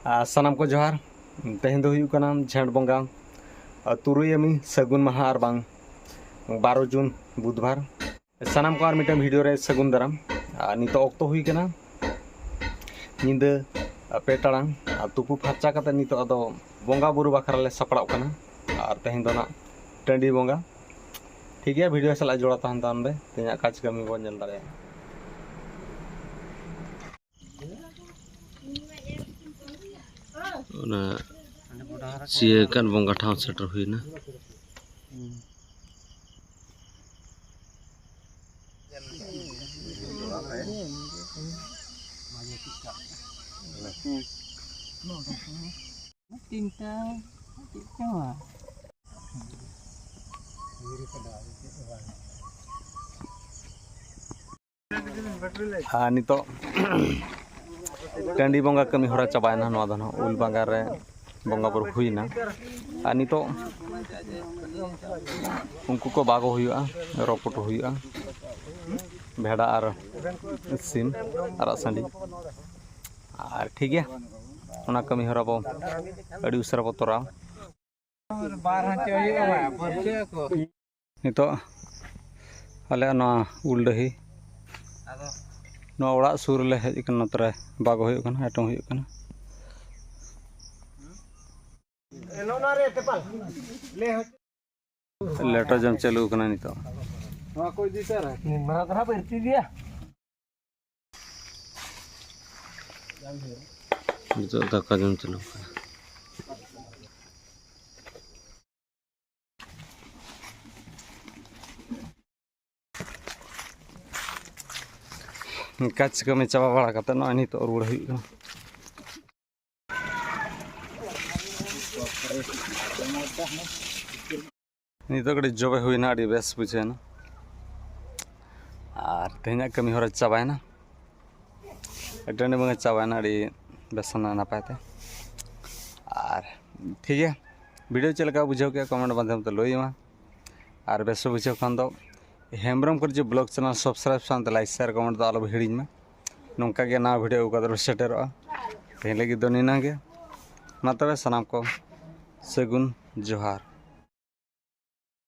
सानाम को जोहार तेहन दो हुयुग कना झेंट बंगा तुरुई अमी सगुन माहा और बांग 12 जून बुधवार सानाम को मिटन वीडियो रे सगुन दाराम नित अक्तो हुई कना निंदा पे टाड़ांग तुपु फर्चा कते नित अदो बंगा बुरु बाखरा ले सपड़ाव कना और तेहन दो ना टंडी बंगा ठीक है वीडियो सला जोड़ा तहन तान बे तेना काज कमी बन जल दारे सिए kan bongga ठाव सेटर हुईना हाँ नितो टंडी बंगा कमी हरा चाबायना नवा दनो उल बंगा रे बंगा बुरु हुईना आ नितो उनको को बागो हुआ रोपटो हुआ भेड़ा और सिम और सांडी और ठीक है उना कमी हरा बो अड़ी उसरा बो तोरा नितो अले ना उल दही ओड़ा सुर ले हेज कना तरे बागो हुयो कना एटम हुयो कना लेटर जम चालू कना नितो वा कोई दिसर है मरा करा परती दिया नितो दाका जम चालू काच कमी चाबा बड़ा कते न नितो रुड़ हुयो नितो कड़ी जबे हुईना अड़ी बेस बुझेना और तेहना कमी हरा चाबायना टंडी बंगा चाबायना अड़ी बेसना नापायते और ठीक है वीडियो चलका बुझाव के कमेंट माध्यम ते लइमा और बेस बुझाव खान दो हेम्ब्रम कर जो ब्लॉग चैनल सब्सक्राइब सानते लाइक शेयर कमेंट दो आलो हिड़ी में नौका के ना वीडियो का सेटेरो तेहन लगी दो निना के मा तबे सनाम को सगुन जोहार।